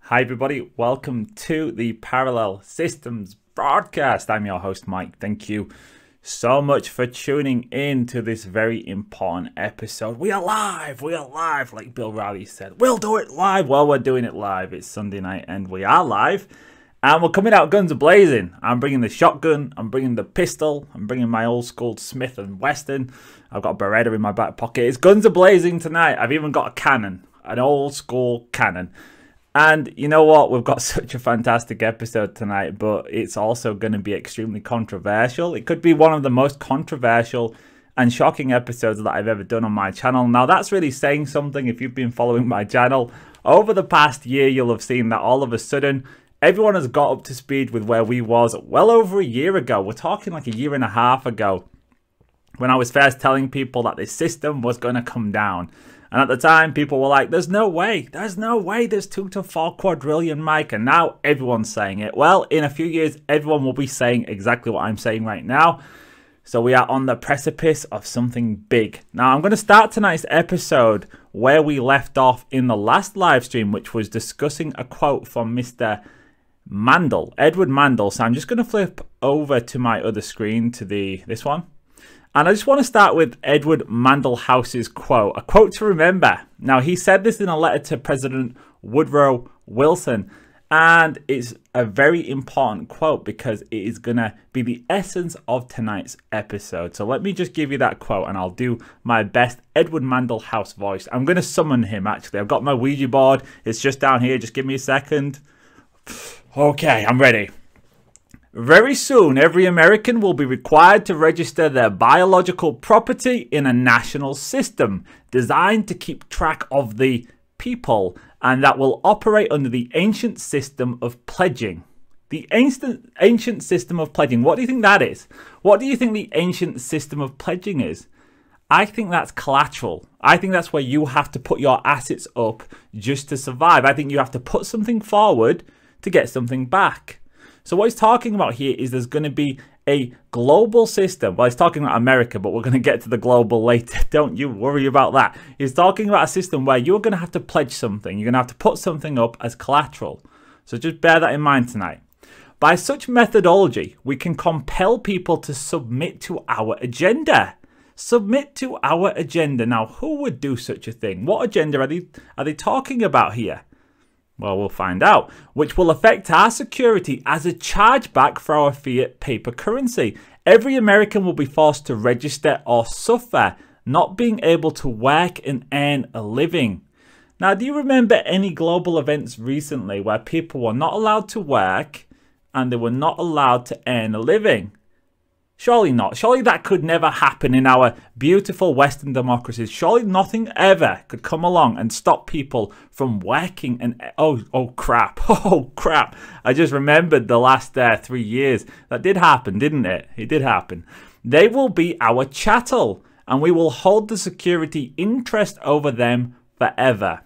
Hi everybody, welcome to the Parallel Systems broadcast. I'm your host Mike. Thank you so much for tuning in to this very important episode. We are live, like Bill Riley said. We'll do it live. Well, we're doing it live. It's Sunday night and we are live. And we're coming out guns a-blazing. I'm bringing the shotgun, I'm bringing the pistol, I'm bringing my old school Smith & Wesson. I've got a Beretta in my back pocket. It's guns a-blazing tonight. I've even got a cannon, an old school cannon. And you know what? We've got such a fantastic episode tonight, but it's also going to be extremely controversial. It could be one of the most controversial and shocking episodes that I've ever done on my channel. Now, that's really saying something. If you've been following my channel over the past year, you'll have seen that all of a sudden, everyone has got up to speed with where we was well over a year ago. We're talking like a year and a half ago when I was first telling people that this system was going to come down. And at the time, people were like, there's no way, there's 2 to 4 quadrillion, Mike. And now everyone's saying it. Well, in a few years, everyone will be saying exactly what I'm saying right now. So we are on the precipice of something big. Now, I'm going to start tonight's episode where we left off in the last live stream, which was discussing a quote from Mr. Mandel, Edward Mandel. So I'm just going to flip over to my other screen to this one. And I just want to start with Edward Mandelhaus's quote, a quote to remember. Now, he said this in a letter to President Woodrow Wilson, and it's a very important quote because it is going to be the essence of tonight's episode. So let me just give you that quote, and I'll do my best Edward Mandelhaus voice. I'm going to summon him, actually. I've got my Ouija board. It's just down here. Just give me a second. Okay, I'm ready. Very soon, every American will be required to register their biological property in a national system designed to keep track of the people, and that will operate under the ancient system of pledging. The ancient system of pledging. What do you think that is? What do you think the ancient system of pledging is? I think that's collateral. I think that's where you have to put your assets up just to survive. I think you have to put something forward to get something back. So what he's talking about here is there's going to be a global system. Well, he's talking about America, but we're going to get to the global later. Don't you worry about that. He's talking about a system where you're going to have to pledge something. You're going to have to put something up as collateral. So just bear that in mind tonight. By such methodology, we can compel people to submit to our agenda. Submit to our agenda. Now, who would do such a thing? What agenda are they talking about here? Well, we'll find out, which will affect our security as a chargeback for our fiat paper currency. Every American will be forced to register or suffer not being able to work and earn a living. Now, do you remember any global events recently where people were not allowed to work and they were not allowed to earn a living? Surely not. Surely that could never happen in our beautiful Western democracies. Surely nothing ever could come along and stop people from working. And oh crap. Oh crap. I just remembered the last 3 years. That did happen, didn't it? It did happen. They will be our chattel, and we will hold the security interest over them forever.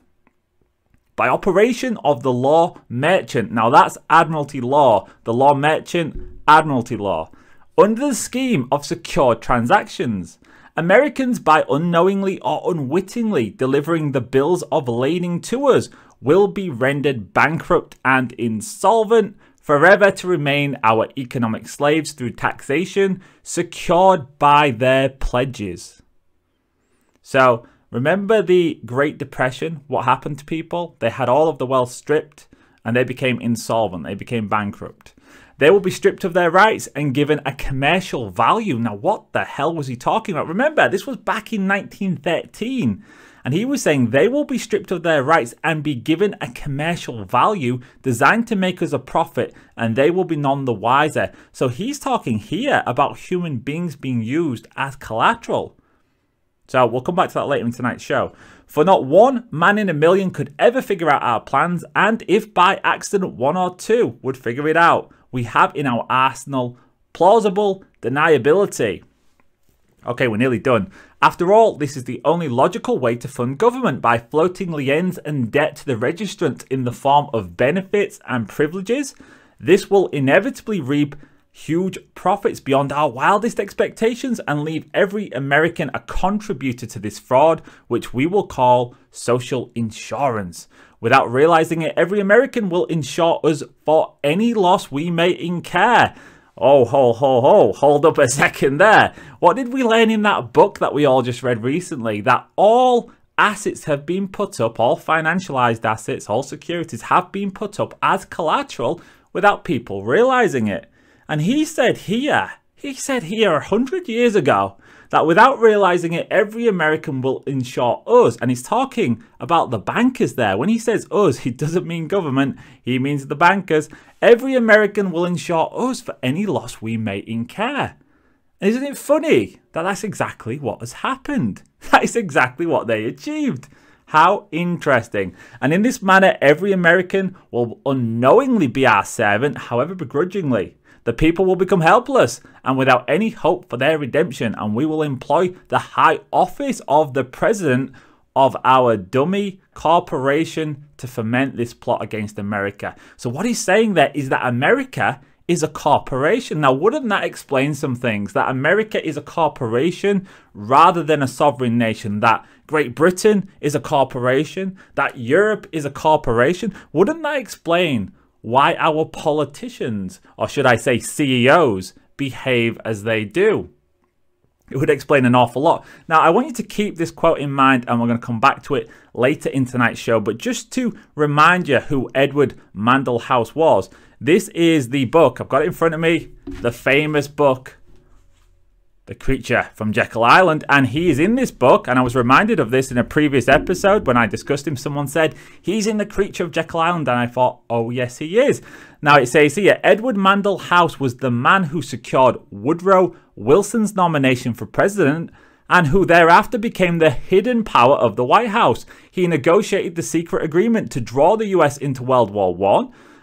By operation of the law merchant. Now that's Admiralty law. The law merchant, Admiralty law. Under the scheme of secure transactions, Americans, by unknowingly or unwittingly delivering the bills of lading to us, will be rendered bankrupt and insolvent, forever to remain our economic slaves through taxation, secured by their pledges. So, remember the Great Depression? What happened to people? They had all of the wealth stripped and they became insolvent. They became bankrupt. They will be stripped of their rights and given a commercial value. Now, what the hell was he talking about? Remember, this was back in 1913. And he was saying they will be stripped of their rights and be given a commercial value designed to make us a profit, and they will be none the wiser. So he's talking here about human beings being used as collateral. So we'll come back to that later in tonight's show. For not one man in a million could ever figure out our plans, and if by accident 1 or 2 would figure it out, we have in our arsenal plausible deniability. Okay, we're nearly done. After all, this is the only logical way to fund government, by floating liens and debt to the registrant in the form of benefits and privileges. This will inevitably reap huge profits beyond our wildest expectations and leave every American a contributor to this fraud, which we will call social insurance. Without realizing it, every American will insure us for any loss we may incur. Oh, hold up a second there. What did we learn in that book that we all just read recently? That all assets have been put up, all financialized assets, all securities have been put up as collateral without people realizing it. And he said here 100 years ago that without realizing it, every American will insure us. And he's talking about the bankers there. When he says us, he doesn't mean government. He means the bankers. Every American will insure us for any loss we may incur. Isn't it funny that that's exactly what has happened? That is exactly what they achieved. How interesting. And in this manner, every American will unknowingly be our servant, however begrudgingly. The people will become helpless and without any hope for their redemption, and we will employ the high office of the president of our dummy corporation to foment this plot against America. So what he's saying there is that America is a corporation. Now, wouldn't that explain some things? That America is a corporation rather than a sovereign nation. That Great Britain is a corporation. That Europe is a corporation. Wouldn't that explain why our politicians, or should I say CEOs, behave as they do? It would explain an awful lot. Now, I want you to keep this quote in mind, and we're going to come back to it later in tonight's show. But just to remind you who Edward Mandell House was, this is the book, I've got it in front of me, the famous book, The Creature from Jekyll Island. And he is in this book, and I was reminded of this in a previous episode when I discussed him. Someone said, he's in The Creature of Jekyll Island, and I thought, oh yes he is. Now it says here, Edward Mandell House was the man who secured Woodrow Wilson's nomination for president and who thereafter became the hidden power of the White House. He negotiated the secret agreement to draw the US into World War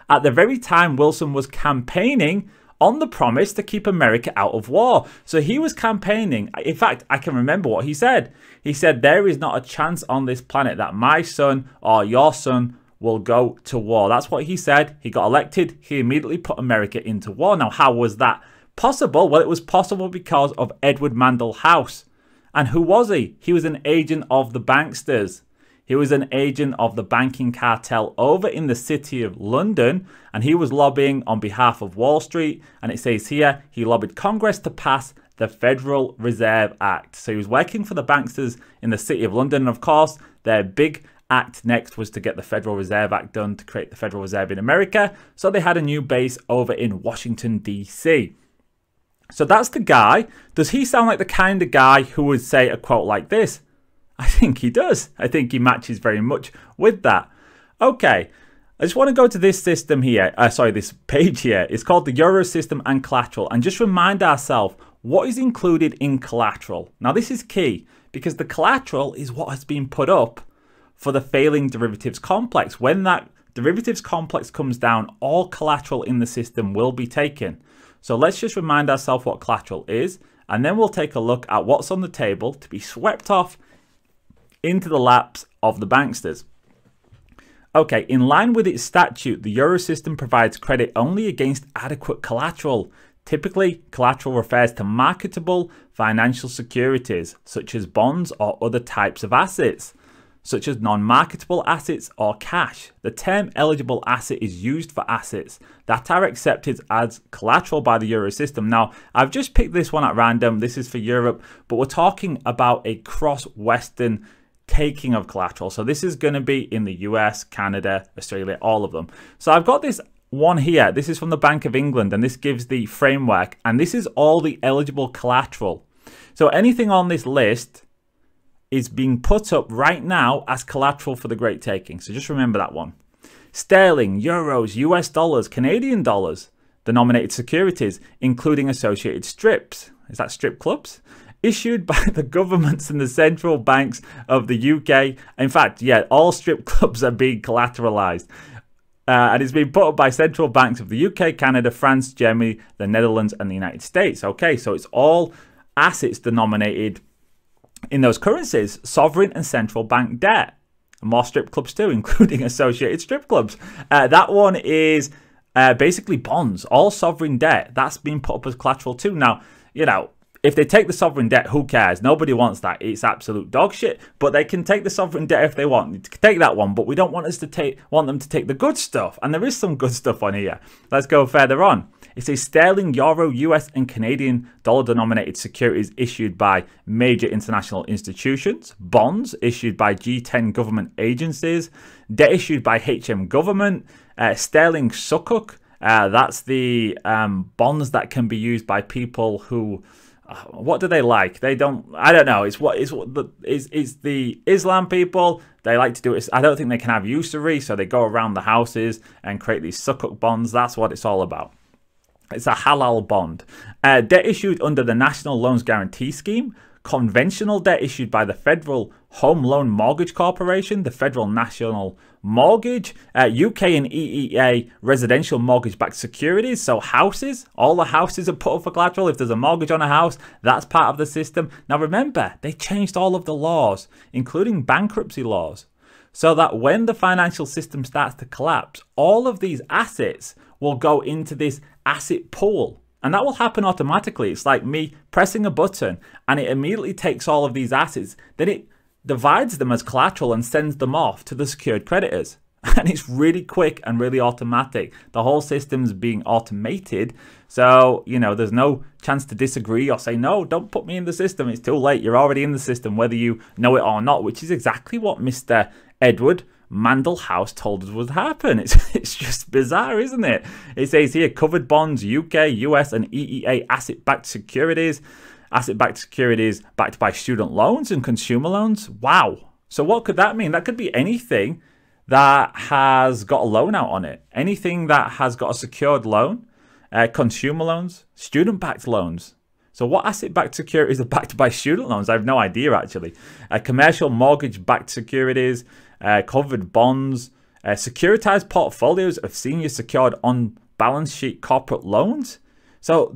I at the very time Wilson was campaigning on the promise to keep America out of war. So he was campaigning. In fact, I can remember what he said. He said, there is not a chance on this planet that my son or your son will go to war. That's what he said. He got elected. He immediately put America into war. Now, how was that possible? Well, it was possible because of Edward Mandell House. And who was he? He was an agent of the banksters. He was an agent of the banking cartel over in the city of London, and he was lobbying on behalf of Wall Street. And it says here, he lobbied Congress to pass the Federal Reserve Act. So he was working for the banksters in the city of London. And of course, their big act next was to get the Federal Reserve Act done to create the Federal Reserve in America. So they had a new base over in Washington, D.C. So that's the guy. Does he sound like the kind of guy who would say a quote like this? I think he does. I think he matches very much with that. Okay, I just want to go to this system here. This page here. It's called the Euro System and Collateral. And just remind ourselves what is included in collateral. Now, this is key because the collateral is what has been put up for the failing derivatives complex. When that derivatives complex comes down, all collateral in the system will be taken. So let's just remind ourselves what collateral is, and then we'll take a look at what's on the table to be swept off into the laps of the banksters. Okay, in line with its statute, the Euro system provides credit only against adequate collateral. Typically, collateral refers to marketable financial securities, such as bonds or other types of assets, such as non-marketable assets or cash. The term eligible asset is used for assets that are accepted as collateral by the Euro system. Now, I've just picked this one at random. This is for Europe, but we're talking about a cross-Western taking of collateral. So this is going to be in the US, Canada, Australia, all of them. So I've got this one here. This is from the Bank of England, and this gives the framework, and this is all the eligible collateral. So anything on this list is being put up right now as collateral for the great taking. So just remember that one. Sterling, euros, US dollars, Canadian dollars, denominated securities, including associated strips. Is that strip clubs? Issued by the governments and the central banks of the UK. In fact, yeah, all strip clubs are being collateralized. And it's been put up by central banks of the UK, Canada, France, Germany, the Netherlands, and the United States. Okay, so it's all assets denominated in those currencies, sovereign and central bank debt. And more strip clubs too, including associated strip clubs. That one is basically bonds, all sovereign debt, that's been put up as collateral too. Now, you know, if they take the sovereign debt, who cares? Nobody wants that. It's absolute dog shit. But they can take the sovereign debt if they want. Take that one. But we don't want them to take the good stuff. And there is some good stuff on here. Let's go further on. It says sterling, euro, US and Canadian dollar denominated securities issued by major international institutions, bonds issued by G10 government agencies, debt issued by HM government, sterling sukuk. That's the bonds that can be used by people who... what do they like? They don't. I don't know. It's the Islam people. They like to do it. I don't think they can have usury, so they go around the houses and create these sukuk bonds. That's what it's all about. It's a halal bond. Debt issued under the National Loans Guarantee Scheme. Conventional debt issued by the Federal Home Loan Mortgage Corporation, the Federal National Mortgage, UK and EEA residential mortgage-backed securities, so houses, all the houses are put up for collateral. If there's a mortgage on a house, that's part of the system. Now remember, they changed all of the laws, including bankruptcy laws, so that when the financial system starts to collapse, all of these assets will go into this asset pool. And that will happen automatically. It's like me pressing a button and it immediately takes all of these assets. Then it divides them as collateral and sends them off to the secured creditors. And it's really quick and really automatic. The whole system's being automated. So, you know, there's no chance to disagree or say, no, don't put me in the system. It's too late. You're already in the system, whether you know it or not, which is exactly what Mr. Edward Mandel House told us would happen. It's just bizarre, isn't it? It says here, covered bonds, UK, US and EEA asset-backed securities. Asset-backed securities backed by student loans and consumer loans. Wow. So what could that mean? That could be anything that has got a loan out on it. Anything that has got a secured loan, consumer loans, student-backed loans. So what asset-backed securities are backed by student loans? I have no idea, actually. Commercial mortgage-backed securities, covered bonds, securitized portfolios of senior secured on-balance sheet corporate loans. So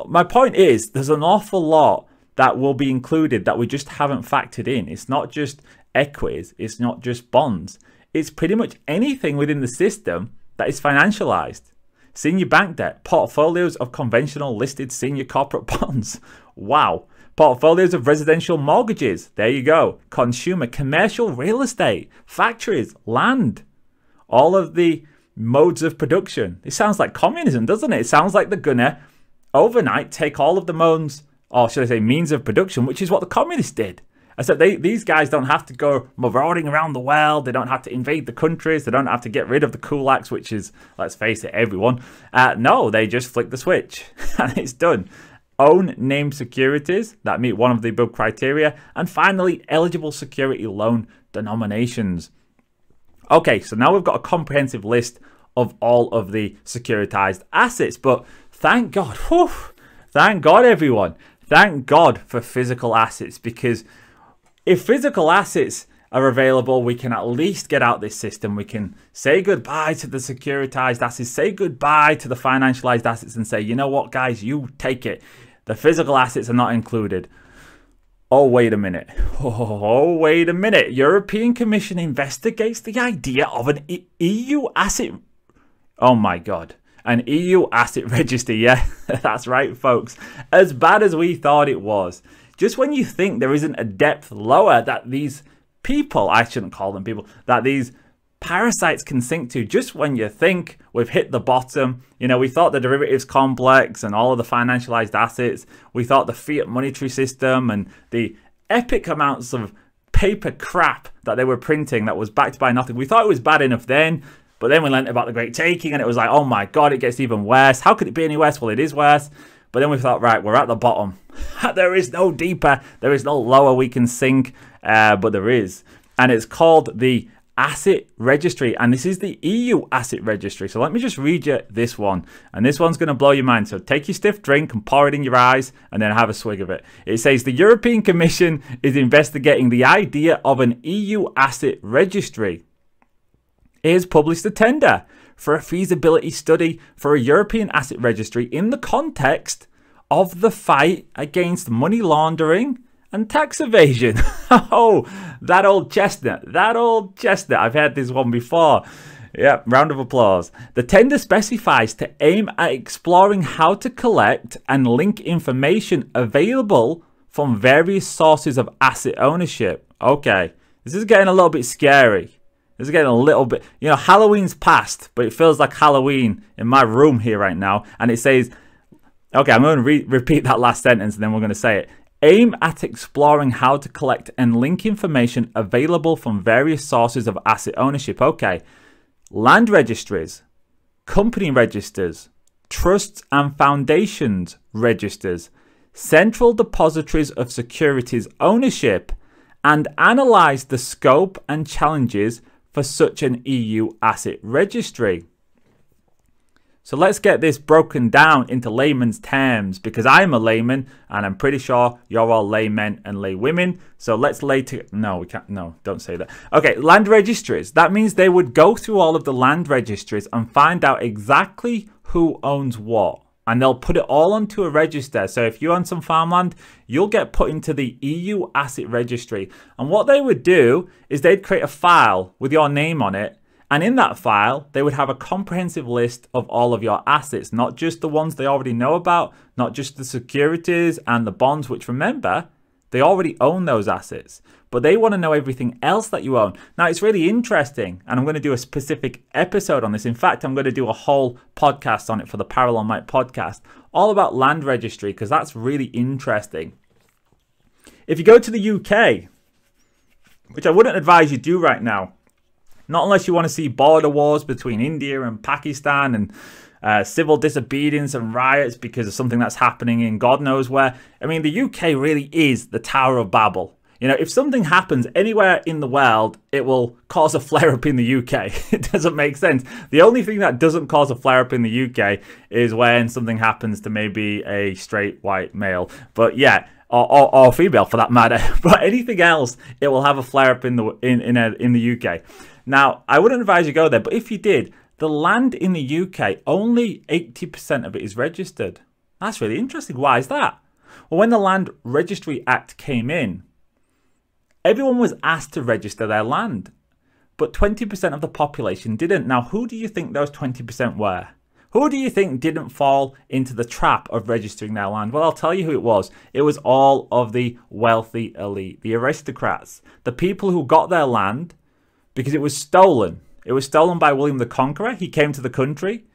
my point is, there's an awful lot that will be included that we just haven't factored in. It's not just equities. It's not just bonds. It's pretty much anything within the system that is financialized. Senior bank debt, portfolios of conventional listed senior corporate bonds. Wow. Portfolios of residential mortgages. There you go. Consumer, commercial real estate, factories, land. All of the modes of production. It sounds like communism, doesn't it? It sounds like they're gonna overnight take all of the modes, or should I say means of production, which is what the communists did. I said these guys don't have to go marauding around the world. They don't have to invade the countries. They don't have to get rid of the kulaks, which is, let's face it, everyone. No, they just flick the switch and it's done. Own named securities that meet one of the above criteria. And finally, eligible security loan denominations. Okay, so now we've got a comprehensive list of all of the securitized assets. But thank God, thank God, everyone. Thank God for physical assets, because if physical assets are available, we can at least get out this system. We can say goodbye to the securitized assets, say goodbye to the financialized assets and say, you know what, guys, you take it. The physical assets are not included. Oh, wait a minute. Oh, wait a minute. European Commission investigates the idea of an EU asset. Oh, my God. An EU asset registry. Yeah, that's right, folks. As bad as we thought it was. Just when you think there isn't a depth lower that these people, I shouldn't call them people, that these parasites can sink to, just when you think we've hit the bottom. You know, we thought the derivatives complex and all of the financialized assets, we thought the fiat monetary system and the epic amounts of paper crap that they were printing that was backed by nothing. We thought it was bad enough then, but then we learned about the Great Taking and it was like, oh my God, it gets even worse. How could it be any worse? Well, it is worse. But then we thought, right, we're at the bottom. There is no deeper, there is no lower we can sink, but there is. And it's called the Asset Registry, and this is the EU Asset Registry. So let me just read you this one, and this one's going to blow your mind. So take your stiff drink and pour it in your eyes, and then have a swig of it. It says, the European Commission is investigating the idea of an EU Asset Registry. It has published a tender for a feasibility study for a European asset registry in the context of the fight against money laundering and tax evasion. Oh, that old chestnut. I've heard this one before. Yeah, round of applause. The tender specifies to aim at exploring how to collect and link information available from various sources of asset ownership. Okay, this is getting a little bit scary. This is getting a little bit, Halloween's past, but it feels like Halloween in my room here right now. And it says, okay, I'm going to repeat that last sentence and then we're going to say it. Aim at exploring how to collect and link information available from various sources of asset ownership. Okay, land registries, company registers, trusts and foundations registers, central depositories of securities ownership, and analyze the scope and challenges for such an EU asset registry. So let's get this broken down into layman's terms, because I'm a layman and I'm pretty sure you're all laymen and laywomen. So let's no, we can't. No, don't say that. Okay, land registries. That means they would go through all of the land registries and find out exactly who owns what. And they'll put it all onto a register. So if you own some farmland, you'll get put into the EU Asset Registry. And what they would do is they'd create a file with your name on it. And in that file, they would have a comprehensive list of all of your assets, not just the ones they already know about, not just the securities and the bonds, which remember, they already own those assets. But they want to know everything else that you own. Now, it's really interesting, and I'm going to do a specific episode on this. In fact, I'm going to do a whole podcast on it for the Parallel Mike podcast, all about land registry, because that's really interesting. If you go to the UK, which I wouldn't advise you do right now, not unless you want to see border wars between India and Pakistan and civil disobedience and riots because of something that's happening in God knows where. I mean, the UK really is the Tower of Babel. If something happens anywhere in the world, it will cause a flare-up in the UK. It doesn't make sense. The only thing that doesn't cause a flare-up in the UK is when something happens to maybe a straight white male. But yeah, or female for that matter. But anything else, it will have a flare-up in the UK. Now, I wouldn't advise you go there, but if you did, the land in the UK, only 80% of it is registered. That's really interesting. Why is that? Well, when the Land Registry Act came in, everyone was asked to register their land, but 20% of the population didn't. Now, who do you think those 20% were? Who do you think didn't fall into the trap of registering their land? Well, I'll tell you who it was. It was all of the wealthy elite, the aristocrats, the people who got their land because it was stolen. It was stolen by William the Conqueror. He came to the country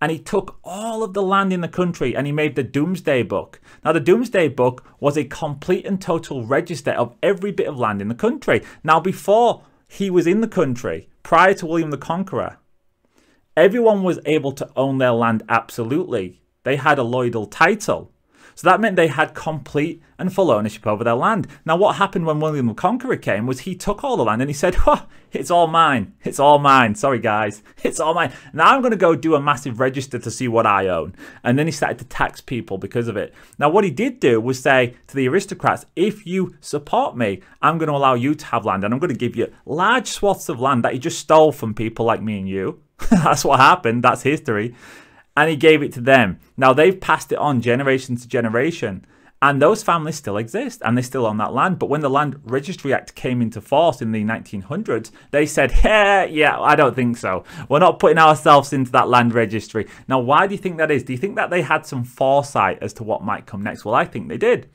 and he took all of the land in the country and he made the Doomsday Book. Now, the Doomsday Book was a complete and total register of every bit of land in the country. Now, before he was in the country, prior to William the Conqueror, everyone was able to own their land absolutely. They had a loyal title. So that meant they had complete and full ownership over their land. Now, what happened when William the Conqueror came was he took all the land and he said, oh, it's all mine. It's all mine. Sorry, guys. It's all mine. Now I'm going to go do a massive register to see what I own. And then he started to tax people because of it. Now, what he did do was say to the aristocrats, if you support me, I'm going to allow you to have land. And I'm going to give you large swaths of land that he just stole from people like me and you. That's what happened. That's history. And he gave it to them. Now, they've passed it on generation to generation. And those families still exist. And they still own that land. But when the Land Registry Act came into force in the 1900s, they said, yeah, I don't think so. We're not putting ourselves into that land registry. Now, why do you think that is? Do you think that they had some foresight as to what might come next? Well, I think they did.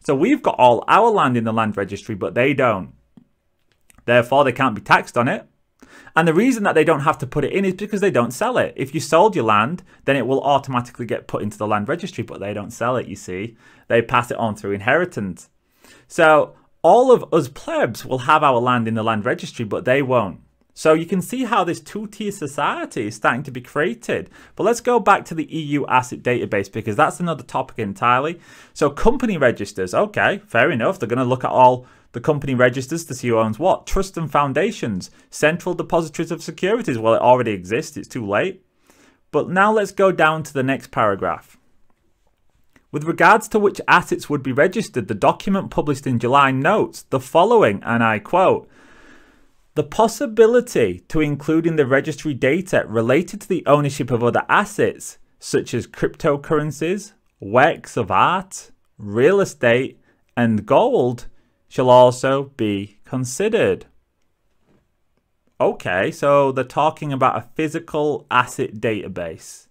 So we've got all our land in the land registry, but they don't. Therefore, they can't be taxed on it. And the reason that they don't have to put it in is because they don't sell it. If you sold your land, then it will automatically get put into the land registry, but they don't sell it, you see. They pass it on through inheritance. So all of us plebs will have our land in the land registry, but they won't. So you can see how this two-tier society is starting to be created. But let's go back to the EU asset database because that's another topic entirely. So company registers, okay, fair enough. They're going to look at all the company registers to see who owns what. Trust and foundations, central depositories of securities. Well, it already exists. It's too late. But now let's go down to the next paragraph. With regards to which assets would be registered, the document published in July notes the following, and I quote, the possibility to include in the registry data related to the ownership of other assets, such as cryptocurrencies, works of art, real estate, and gold, shall also be considered. Okay, so they're talking about a physical asset database.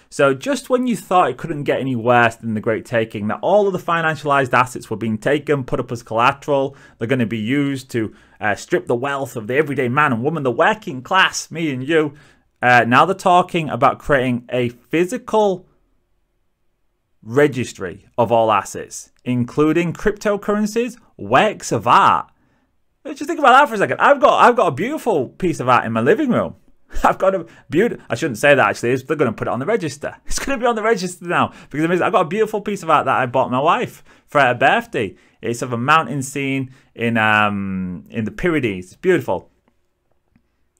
So just when you thought it couldn't get any worse than the Great Taking, that all of the financialized assets were being taken, put up as collateral, they're going to be used to strip the wealth of the everyday man and woman, the working class, me and you. Now they're talking about creating a physical registry of all assets, including cryptocurrencies, works of art. Just think about that for a second. I've got a beautiful piece of art in my living room. I've got a beautiful, I shouldn't say that actually, they're going to put it on the register. It's going to be on the register now because I've got a beautiful piece of art that I bought my wife for her birthday. It's of a mountain scene in the Pyrenees. It's beautiful.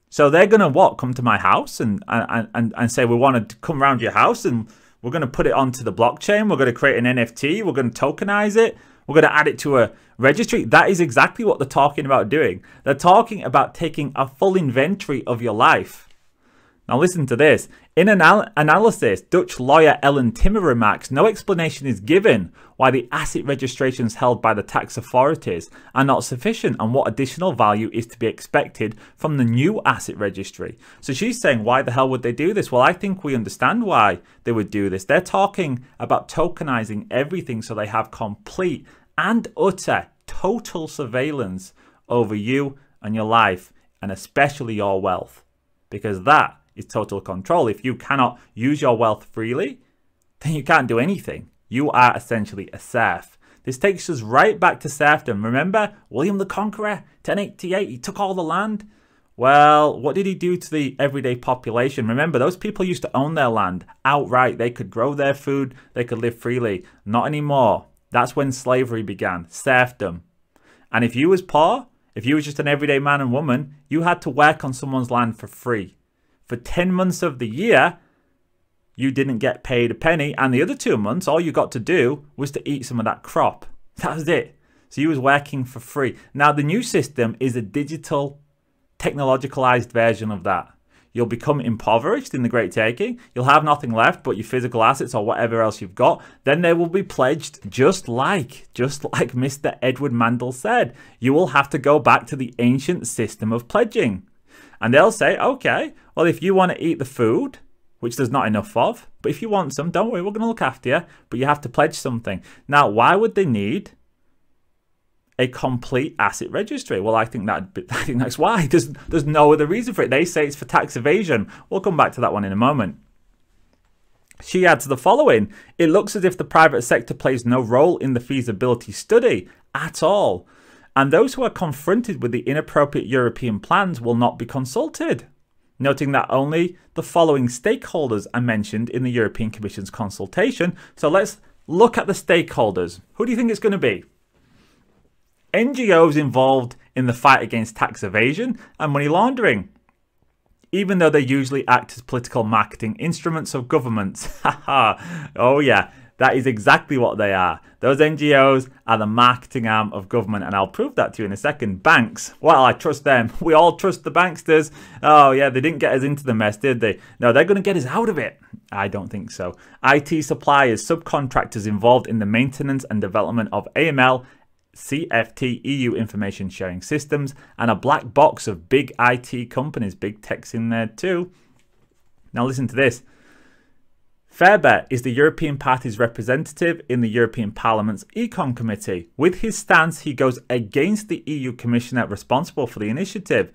So they're going to what? Come to my house and say we want to come around your house and we're going to put it onto the blockchain. We're going to create an NFT. We're going to tokenize it. We're going to add it to a registry. That is exactly what they're talking about doing. They're talking about taking a full inventory of your life. Now listen to this. In an analysis, Dutch lawyer Ellen Timmer remarks, no explanation is given why the asset registrations held by the tax authorities are not sufficient and what additional value is to be expected from the new asset registry. So she's saying, why the hell would they do this? Well, I think we understand why they would do this. They're talking about tokenizing everything so they have complete and utter total surveillance over you and your life, and especially your wealth, because that is total control. If you cannot use your wealth freely, then you can't do anything. You are essentially a serf. This takes us right back to serfdom. Remember William the Conqueror, 1088, he took all the land. Well, what did he do to the everyday population? Remember, those people used to own their land outright. They could grow their food, they could live freely. Not anymore. That's when slavery began, serfdom. And if you was poor, if you was just an everyday man and woman, you had to work on someone's land for free. For 10 months of the year, you didn't get paid a penny. And the other 2 months, all you got to do was to eat some of that crop. That was it. So you was working for free. Now, the new system is a digital, technologicalized version of that. You'll become impoverished in the Great Taking. You'll have nothing left but your physical assets or whatever else you've got. Then they will be pledged just like Mr. Edward Mandel said. You will have to go back to the ancient system of pledging. And they'll say, okay, well, if you want to eat the food, which there's not enough of, but if you want some, don't worry, we're going to look after you, but you have to pledge something. Now, why would they need a complete asset registry? Well, I think that's why. There's no other reason for it. They say it's for tax evasion. We'll come back to that one in a moment. She adds the following: it looks as if the private sector plays no role in the feasibility study at all, and those who are confronted with the inappropriate European plans will not be consulted. Noting that only the following stakeholders are mentioned in the European Commission's consultation. So let's look at the stakeholders. Who do you think it's going to be? NGOs involved in the fight against tax evasion and money laundering, even though they usually act as political marketing instruments of governments. Oh yeah, that is exactly what they are. Those NGOs are the marketing arm of government, and I'll prove that to you in a second. Banks, well, I trust them. We all trust the banksters. Oh yeah, they didn't get us into the mess, did they? No, they're going to get us out of it. I don't think so. IT suppliers, subcontractors involved in the maintenance and development of AML, CFT, EU information sharing systems, and a black box of big IT companies, big techs in there too. Now listen to this. Ferber is the European Party's representative in the European Parliament's Econ Committee. With his stance, he goes against the EU Commissioner responsible for the initiative.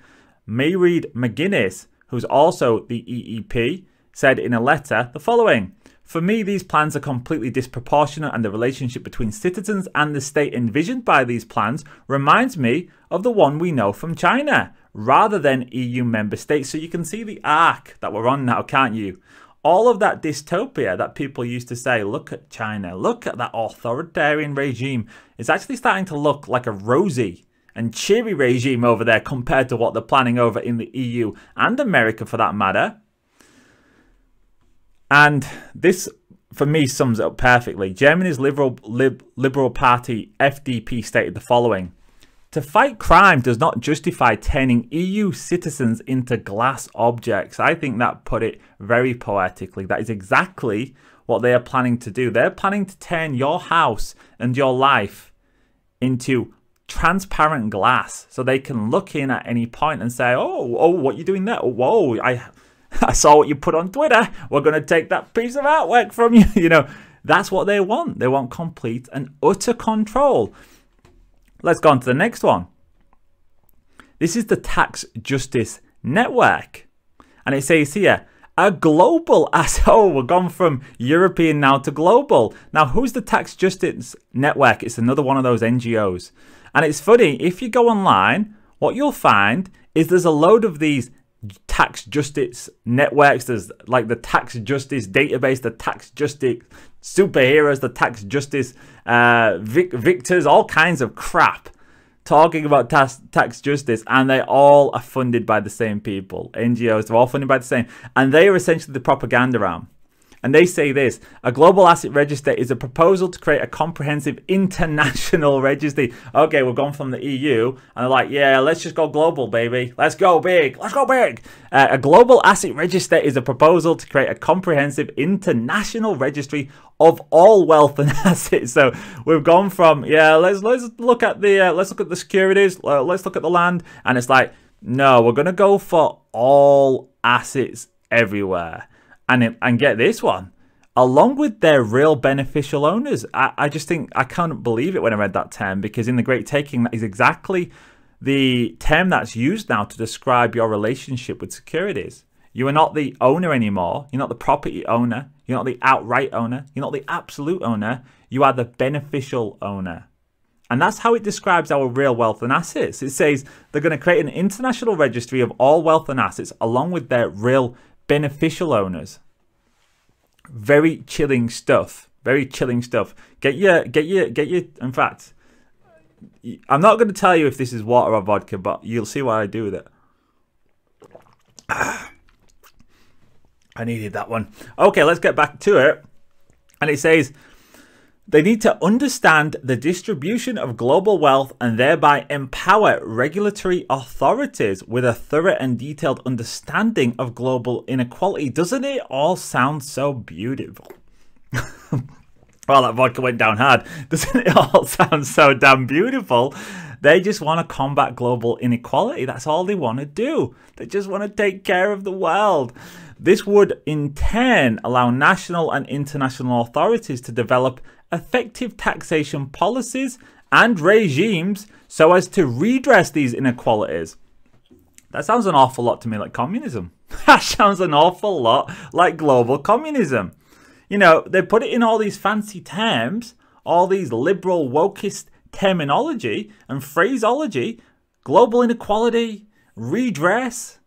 Mairead McGuinness, who's also the EEP, said in a letter the following: for me, these plans are completely disproportionate, and the relationship between citizens and the state envisioned by these plans reminds me of the one we know from China, rather than EU member states. So you can see the arc that we're on now, can't you? All of that dystopia that people used to say, look at China, look at that authoritarian regime, it's actually starting to look like a rosy and cheery regime over there compared to what they're planning over in the EU and America for that matter. And this, for me, sums it up perfectly. Germany's Liberal Party, FDP, stated the following: to fight crime does not justify turning EU citizens into glass objects. I think that put it very poetically. That is exactly what they are planning to do. They're planning to turn your house and your life into transparent glass, so they can look in at any point and say, oh, what you doing there? Whoa, I saw what you put on Twitter. We're going to take that piece of artwork from you. You know, that's what they want. They want complete and utter control. Let's go on to the next one. This is the Tax Justice Network. And it says here, a global asset. Oh, we're gone from European now to global. Now, who's the Tax Justice Network? It's another one of those NGOs. And it's funny, if you go online, what you'll find is there's a load of these tax justice networks. There's like the tax justice database, the tax justice superheroes, the tax justice victors, all kinds of crap talking about tax justice, and they all are funded by the same people. NGOs, they're all funded by the same, and they are essentially the propaganda arm. And they say this: a global asset register is a proposal to create a comprehensive international registry. Okay, we've gone from the EU, and they're like, yeah, let's just go global, baby. Let's go big. Let's go big. A global asset register is a proposal to create a comprehensive international registry of all wealth and assets. So we've gone from, yeah, let's look at the securities, let's look at the land, and it's like, no, we're gonna go for all assets everywhere. And get this one, along with their real beneficial owners. I just think, I can't believe it when I read that term, because in The Great Taking, that is exactly the term that's used now to describe your relationship with securities. You are not the owner anymore. You're not the property owner. You're not the outright owner. You're not the absolute owner. You are the beneficial owner. And that's how it describes our real wealth and assets. It says they're going to create an international registry of all wealth and assets along with their real beneficial owners. Very chilling stuff. Very chilling stuff. Get your. In fact, I'm not going to tell you if this is water or vodka, but you'll see what I do with it. I needed that one. Okay, let's get back to it. And it says, they need to understand the distribution of global wealth and thereby empower regulatory authorities with a thorough and detailed understanding of global inequality. Doesn't it all sound so beautiful? Well, that vodka went down hard. Doesn't it all sound so damn beautiful? They just want to combat global inequality. That's all they want to do. They just want to take care of the world. This would in turn allow national and international authorities to develop effective taxation policies and regimes so as to redress these inequalities. That sounds an awful lot to me like communism. That sounds an awful lot like global communism. You know, they put it in all these fancy terms, all these liberal wokist terminology and phraseology, global inequality, redress.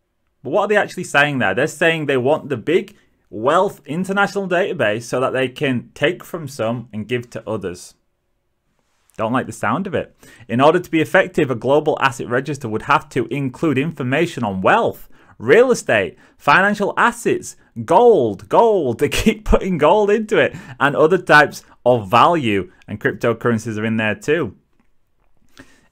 But what are they actually saying there? They're saying they want the big wealth international database so that they can take from some and give to others. Don't like the sound of it. In order to be effective, a global asset register would have to include information on wealth, real estate, financial assets, gold, they keep putting gold into it, and other types of value, and cryptocurrencies are in there too.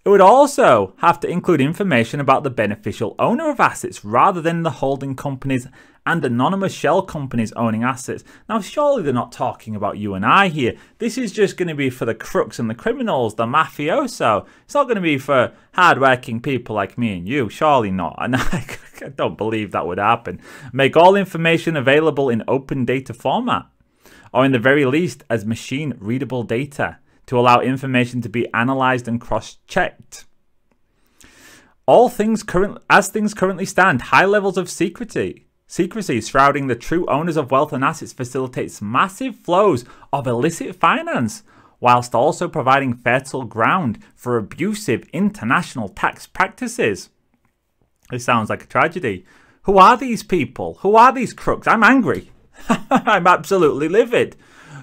It would also have to include information about the beneficial owner of assets rather than the holding companies and anonymous shell companies owning assets. Now, surely they're not talking about you and I here. This is just going to be for the crooks and the criminals, the mafioso. It's not going to be for hardworking people like me and you. Surely not. And I don't believe that would happen. Make all information available in open data format, or in the very least as machine readable data, to allow information to be analyzed and cross-checked. As things currently stand, high levels of secrecy shrouding the true owners of wealth and assets facilitates massive flows of illicit finance, whilst also providing fertile ground for abusive international tax practices. This sounds like a tragedy. Who are these people? Who are these crooks? I'm angry. I'm absolutely livid.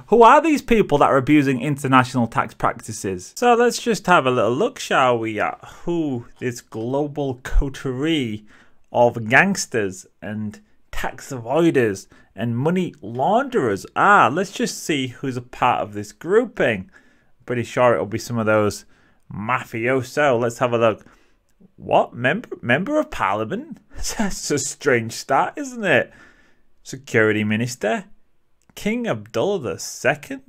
Who are these people that are abusing international tax practices? So let's just have a little look, shall we, at who this global coterie of gangsters and tax avoiders and money launderers are. Let's just see who's a part of this grouping. Pretty sure it'll be some of those mafioso. Let's have a look. What? Member of Parliament? That's a strange start, isn't it? Security Minister? King Abdullah II?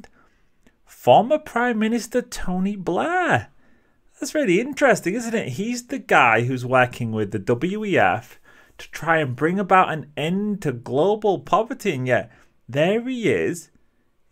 Former Prime Minister Tony Blair? That's really interesting, isn't it? He's the guy who's working with the WEF to try and bring about an end to global poverty, and yet there he is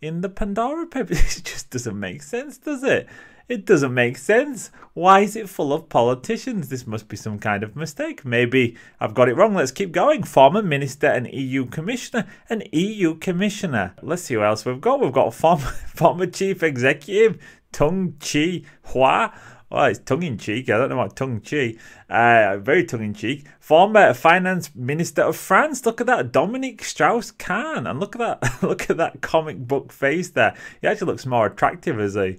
in the Pandora Papers. It just doesn't make sense, does it? It doesn't make sense. Why is it full of politicians? This must be some kind of mistake. Maybe I've got it wrong. Let's keep going. Former minister and EU commissioner. An EU commissioner. Let's see who else we've got. We've got former chief executive Tung Chi Hua. Well, it's tongue-in-cheek. I don't know what tongue-cheek. Very tongue-in-cheek. Former finance minister of France. Look at that, Dominique Strauss-Kahn. And look at that, look at that comic book face there. He actually looks more attractive as a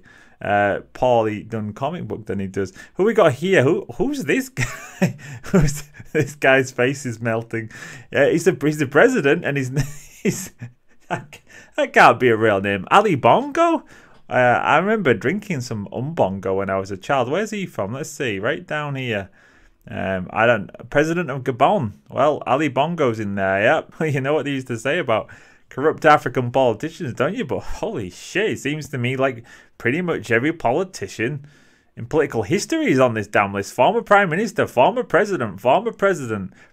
poorly done comic book than he does. Who we got here? Who's this guy? This guy's face is melting. He's the president, and he's that can't be a real name. Ali Bongo. I remember drinking some Umbongo when I was a child. Where's he from? Let's see. Right down here. President of Gabon. Well, Ali Bongo's in there. Yep. You know what they used to say about corrupt African politicians, don't you? But holy shit, it seems to me like pretty much every politician in political history is on this damn list. Former prime minister, former president,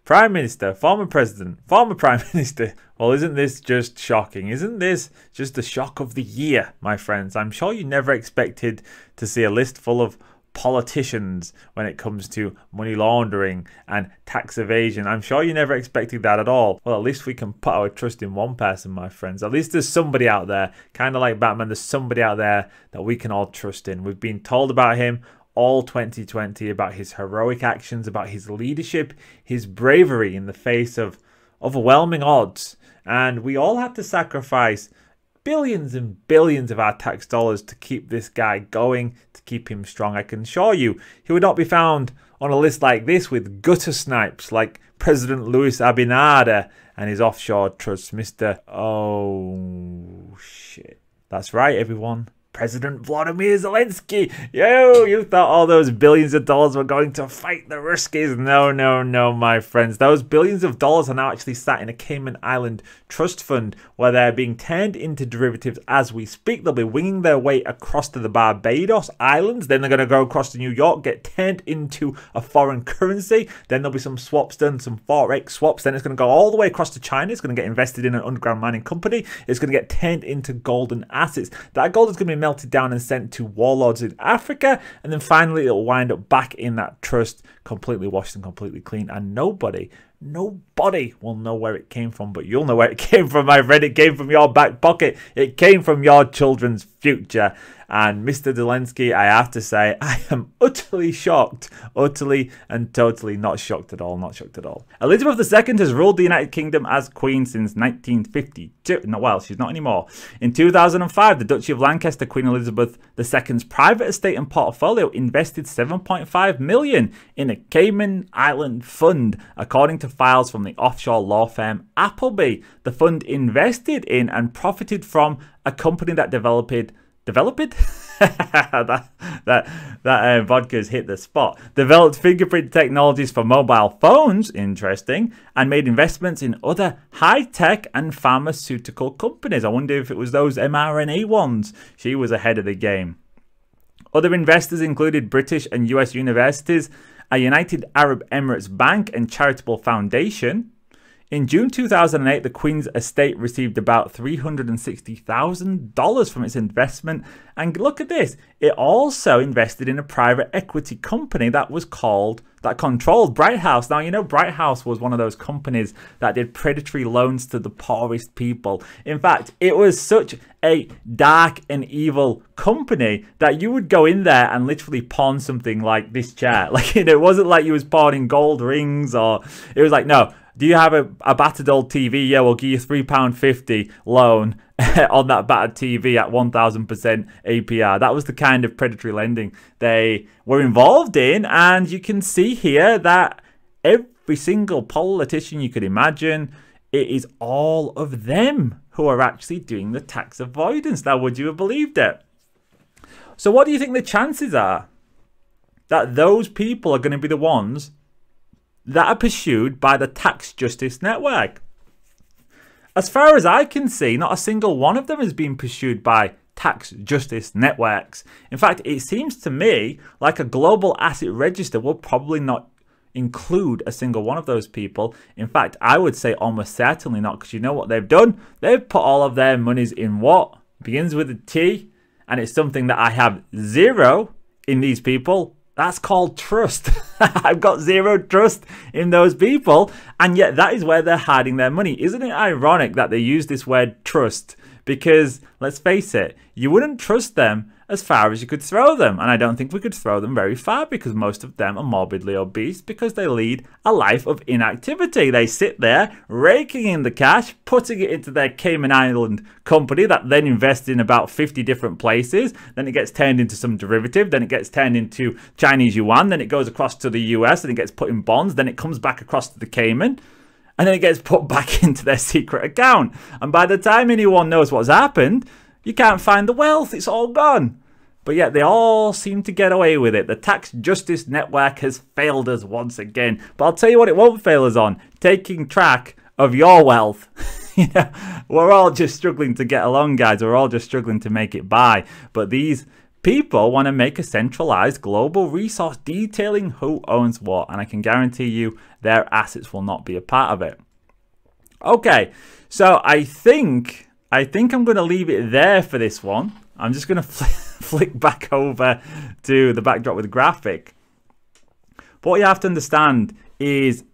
prime minister, former president, former prime minister. Well, isn't this just shocking? Isn't this just the shock of the year, my friends? I'm sure you never expected to see a list full of politicians when it comes to money laundering and tax evasion. I'm sure you never expected that at all. Well, at least we can put our trust in one person, my friends. At least there's somebody out there, kind of like Batman, there's somebody out there that we can all trust in. We've been told about him all 2020, about his heroic actions, about his leadership, his bravery in the face of overwhelming odds. And we all had to sacrifice billions and billions of our tax dollars to keep this guy going, to keep him strong. I can assure you, he would not be found on a list like this with gutter snipes like President Luis Abinader and his offshore trust, Mr. Oh, shit. That's right, everyone. President Vladimir Zelensky. Yo, you thought all those billions of dollars were going to fight the Ruskies. No, no, no, my friends. Those billions of dollars are now actually sat in a Cayman Island trust fund where they're being turned into derivatives as we speak. They'll be winging their way across to the Barbados Islands. Then they're going to go across to New York, get turned into a foreign currency. Then there'll be some swaps done, some Forex swaps. Then it's going to go all the way across to China. It's going to get invested in an underground mining company. It's going to get turned into golden assets. That gold is going to be melted down and sent to warlords in Africa, and then finally it'll wind up back in that trust, completely washed and completely clean, and nobody will know where it came from, but you'll know where it came from, my friend. It came from your back pocket. It came from your children's future. And Mr. Zelensky, I have to say, I am utterly shocked. Utterly and totally not shocked at all. Not shocked at all. Elizabeth II has ruled the United Kingdom as Queen since 1952. No, well, she's not anymore. In 2005, the Duchy of Lancaster, Queen Elizabeth II's private estate and portfolio invested $7.5 million in a Cayman Island fund, according to files from the offshore law firm Appleby. The fund invested in and profited from a company that developed that vodka's hit the spot. Developed fingerprint technologies for mobile phones, interesting, and made investments in other high-tech and pharmaceutical companies. I wonder if it was those mRNA ones. She was ahead of the game. Other investors included British and US universities, a United Arab Emirates bank, and charitable foundation. In June 2008, the Queen's estate received about $360,000 from its investment. And look at this. It also invested in a private equity company that controlled Bright House. Now, you know, Bright House was one of those companies that did predatory loans to the poorest people. In fact, it was such a dark and evil company that you would go in there and literally pawn something like this chair. Like, you know, it wasn't like you was pawning gold rings, or it was like, no. Do you have a battered old TV? Yeah, we'll give you £3.50 loan on that battered TV at 1000% APR. That was the kind of predatory lending they were involved in. And you can see here that every single politician you could imagine, it is all of them who are actually doing the tax avoidance. Now, would you have believed it? So what do you think the chances are that those people are going to be the ones that are pursued by the Tax Justice Network? As far as I can see, not a single one of them is being pursued by tax justice networks. In fact, it seems to me like a global asset register will probably not include a single one of those people. In fact, I would say almost certainly not, because you know what they've done? They've put all of their monies in what? Begins with a T, and it's something that I have zero in these people. That's called trust. I've got zero trust in those people, and yet that is where they're hiding their money. Isn't it ironic that they use this word trust? Because let's face it, you wouldn't trust them as far as you could throw them, and I don't think we could throw them very far, because most of them are morbidly obese because they lead a life of inactivity. They sit there raking in the cash, putting it into their Cayman Island company that then invests in about 50 different places. Then it gets turned into some derivative, then it gets turned into Chinese yuan, then it goes across to the US and it gets put in bonds, then it comes back across to the Cayman, and then it gets put back into their secret account. And by the time anyone knows what's happened, you can't find the wealth. It's all gone. But yet they all seem to get away with it. The tax justice network has failed us once again. But I'll tell you what it won't fail us on. Taking track of your wealth. You know, we're all just struggling to get along, guys. We're all just struggling to make it by. But these people want to make a centralized global resource detailing who owns what. And I can guarantee you their assets will not be a part of it. Okay, so I think I'm going to leave it there for this one. I'm just going to flick back over to the backdrop with the graphic. But what you have to understand is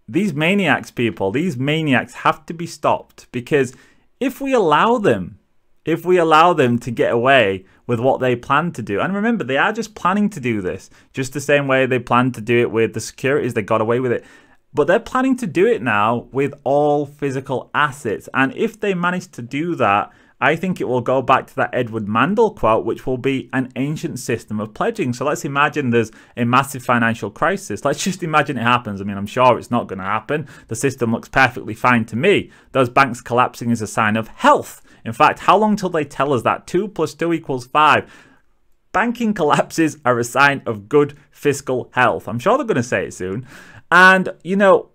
these maniacs, people, these maniacs have to be stopped, because if we allow them to get away with what they plan to do, and remember, they are just planning to do this, just the same way they planned to do it with the securities, they got away with it. But they're planning to do it now with all physical assets. And if they manage to do that, I think it will go back to that Edward Mandel quote, which will be an ancient system of pledging. So let's imagine there's a massive financial crisis. Let's just imagine it happens. I mean, I'm sure it's not going to happen. The system looks perfectly fine to me. Those banks collapsing is a sign of health. In fact, how long till they tell us that 2 + 2 = 5? Banking collapses are a sign of good fiscal health. I'm sure they're going to say it soon. And, you know,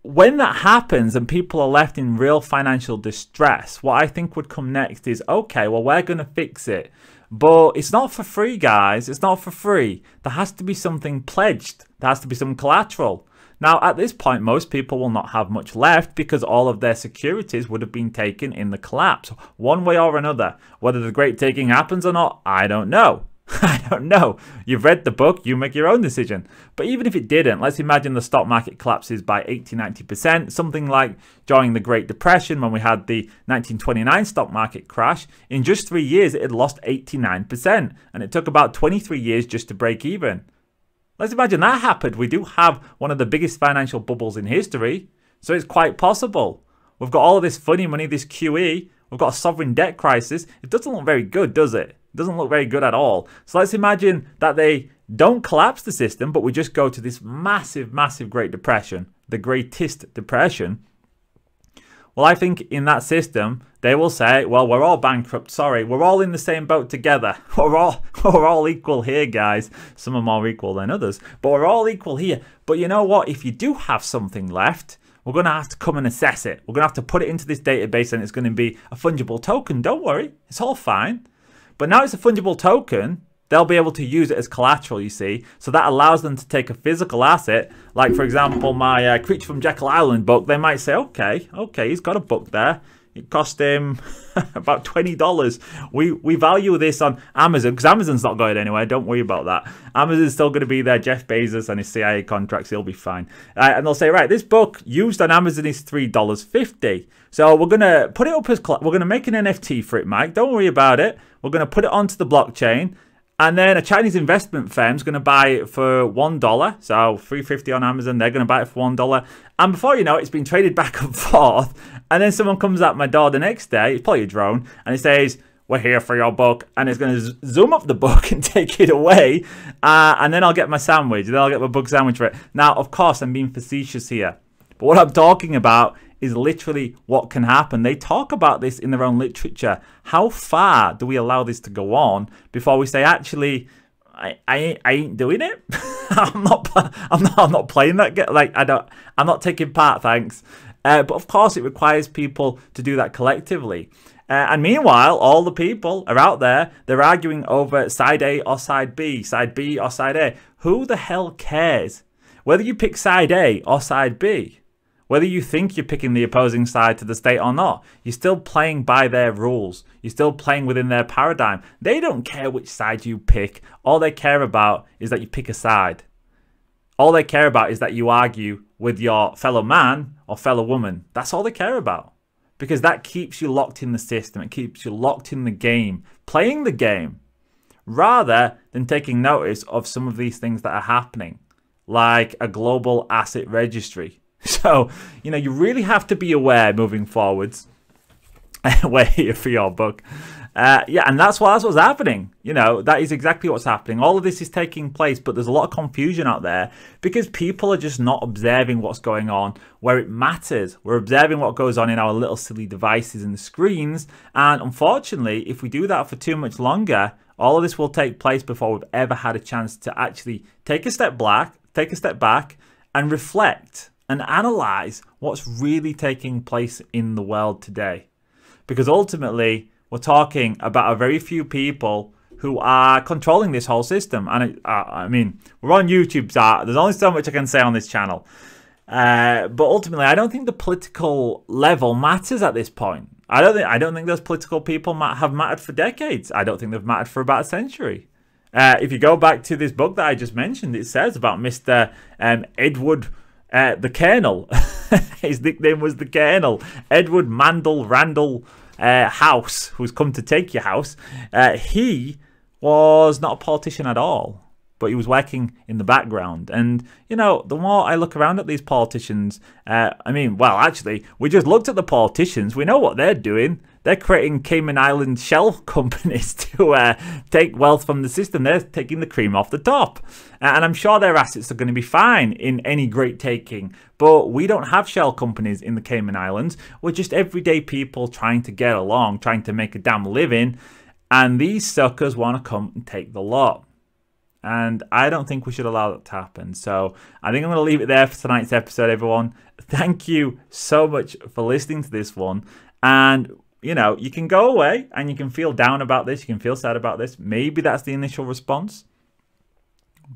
when that happens and people are left in real financial distress, what I think would come next is, okay, well, we're going to fix it. But it's not for free, guys. It's not for free. There has to be something pledged. There has to be some collateral. Now, at this point, most people will not have much left because all of their securities would have been taken in the collapse, one way or another. Whether the great taking happens or not, I don't know. I don't know. You've read the book, you make your own decision. But even if it didn't, let's imagine the stock market collapses by 80-90%, something like during the Great Depression when we had the 1929 stock market crash. In just 3 years, it had lost 89%, and it took about 23 years just to break even. Let's imagine that happened. We do have one of the biggest financial bubbles in history, so it's quite possible. We've got all of this funny money, this QE, we've got a sovereign debt crisis. It doesn't look very good, does it? It doesn't look very good at all. So let's imagine that they don't collapse the system, but we just go to this massive, massive Great Depression, the Greatest Depression. Well, I think in that system, they will say, well, we're all bankrupt. Sorry, we're all in the same boat together. We're all equal here, guys. Some are more equal than others, but we're all equal here. But you know what? If you do have something left, we're going to have to come and assess it. We're going to have to put it into this database, and it's going to be a fungible token. Don't worry. It's all fine. But now it's a fungible token, they'll be able to use it as collateral, you see. So that allows them to take a physical asset, like, for example, my Creature from Jekyll Island book. They might say, okay, he's got a book there. It cost him about $20. We value this on Amazon, because Amazon's not going anywhere. Don't worry about that. Amazon's still going to be there. Jeff Bezos and his CIA contracts, he'll be fine. And they'll say, right, this book used on Amazon is $3.50. So we're going to put it up as, we're going to make an NFT for it, Mike. Don't worry about it. We're going to put it onto the blockchain. And then a Chinese investment firm is going to buy it for $1. So $3.50 on Amazon, they're going to buy it for $1. And before you know it, it's been traded back and forth. And then someone comes at my door the next day, it's probably a drone, and it says, we're here for your book. And it's going to zoom up the book and take it away. And then I'll get my sandwich. Then I'll get my book sandwich for it. Now, of course, I'm being facetious here. But what I'm talking about is literally what can happen. They talk about this in their own literature. How far do we allow this to go on before we say, actually, I ain't doing it. I'm not playing that game. Like, I'm not taking part, thanks. But of course, it requires people to do that collectively. And meanwhile, all the people are out there, they're arguing over side A or side B or side A. Who the hell cares? Whether you pick side A or side B, whether you think you're picking the opposing side to the state or not, you're still playing by their rules. You're still playing within their paradigm. They don't care which side you pick. All they care about is that you pick a side. All they care about is that you argue with your fellow man or fellow woman. That's all they care about. Because that keeps you locked in the system. It keeps you locked in the game, playing the game, rather than taking notice of some of these things that are happening, like a global asset registry. So, you really have to be aware moving forwards. We're here for your book. Yeah, and that's what's happening. That is exactly what's happening. All of this is taking place, but there's a lot of confusion out there because people are just not observing what's going on where it matters. We're observing what goes on in our little silly devices and the screens. And unfortunately, if we do that for too much longer, all of this will take place before we've ever had a chance to actually take a step back and reflect and analyze what's really taking place in the world today. Because ultimately, we're talking about a very few people who are controlling this whole system. And I mean, we're on YouTube, so there's only so much I can say on this channel. But ultimately, I don't think the political level matters at this point. I don't think those political people have mattered for decades. I don't think they've mattered for about a century. If you go back to this book that I just mentioned, it says about Mr. Edward the Colonel. His nickname was the Colonel. Edward Mandel Randall House, who's come to take your house. He was not a politician at all, but he was working in the background. And, the more I look around at these politicians, actually, we just looked at the politicians. We know what they're doing. They're creating Cayman Island shell companies to take wealth from the system. They're taking the cream off the top. And I'm sure their assets are going to be fine in any great taking. But we don't have shell companies in the Cayman Islands. We're just everyday people trying to get along, trying to make a damn living. And these suckers want to come and take the lot. And I don't think we should allow that to happen. So I think I'm going to leave it there for tonight's episode, everyone. Thank you so much for listening to this one. And, you can go away and you can feel down about this. You can feel sad about this. Maybe that's the initial response.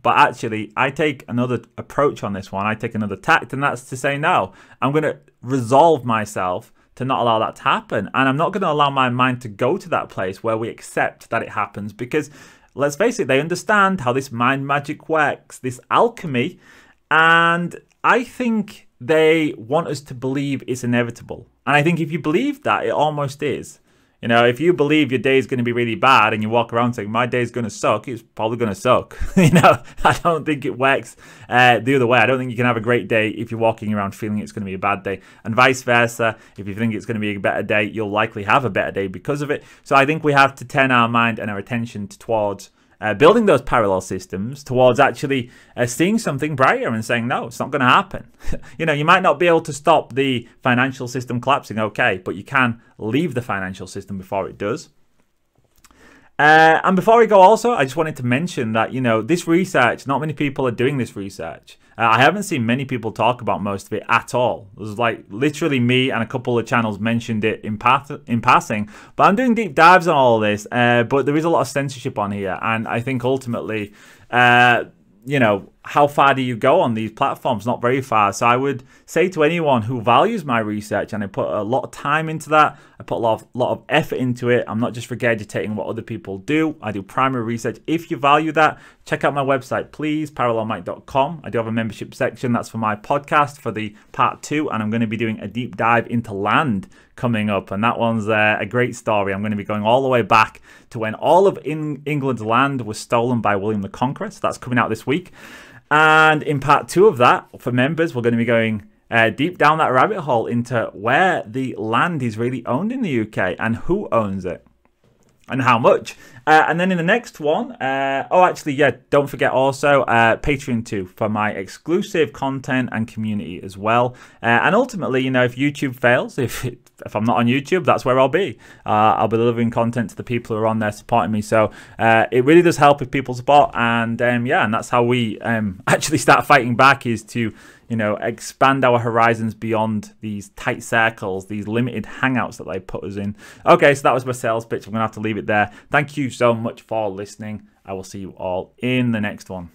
But actually, I take another approach on this one. I take another tact, and that's to say, no, I'm going to resolve myself to not allow that to happen. And I'm not going to allow my mind to go to that place where we accept that it happens, because let's face it, they understand how this mind magic works, this alchemy, and I think they want us to believe it's inevitable. And I think if you believe that, it almost is. If you believe your day is going to be really bad and you walk around saying, my day is going to suck, it's probably going to suck. I don't think it works the other way. I don't think you can have a great day if you're walking around feeling it's going to be a bad day. And vice versa, if you think it's going to be a better day, you'll likely have a better day because of it. So I think we have to turn our mind and our attention towards building those parallel systems, towards actually seeing something brighter and saying, no, it's not going to happen. You might not be able to stop the financial system collapsing, okay, but you can leave the financial system before it does. And before we go also, I just wanted to mention that, this research, not many people are doing this research. I haven't seen many people talk about most of it at all. There's like literally me and a couple of channels mentioned it in passing. But I'm doing deep dives on all of this. But there is a lot of censorship on here. And I think ultimately, how far do you go on these platforms? Not very far. So I would say to anyone who values my research, and I put a lot of time into that, I put a lot of effort into it. I'm not just regurgitating what other people do. I do primary research. If you value that, check out my website, please, parallelmike.com. I do have a membership section. That's for my podcast for the part 2. And I'm going to be doing a deep dive into land coming up. And that one's a great story. I'm going to be going all the way back to when all of England's land was stolen by William the Conqueror. So that's coming out this week. And in part 2 of that, for members, we're going to be going deep down that rabbit hole into where the land is really owned in the UK and who owns it and how much. And then in the next one, don't forget also Patreon too for my exclusive content and community as well. And ultimately, if YouTube fails, if it if I'm not on YouTube, that's where I'll be. I'll be delivering content to the people who are on there supporting me. So it really does help if people support. And yeah, and that's how we actually start fighting back, is to, you know, expand our horizons beyond these tight circles, these limited hangouts that they put us in. Okay, so that was my sales pitch. I'm going to have to leave it there. Thank you so much for listening. I will see you all in the next one.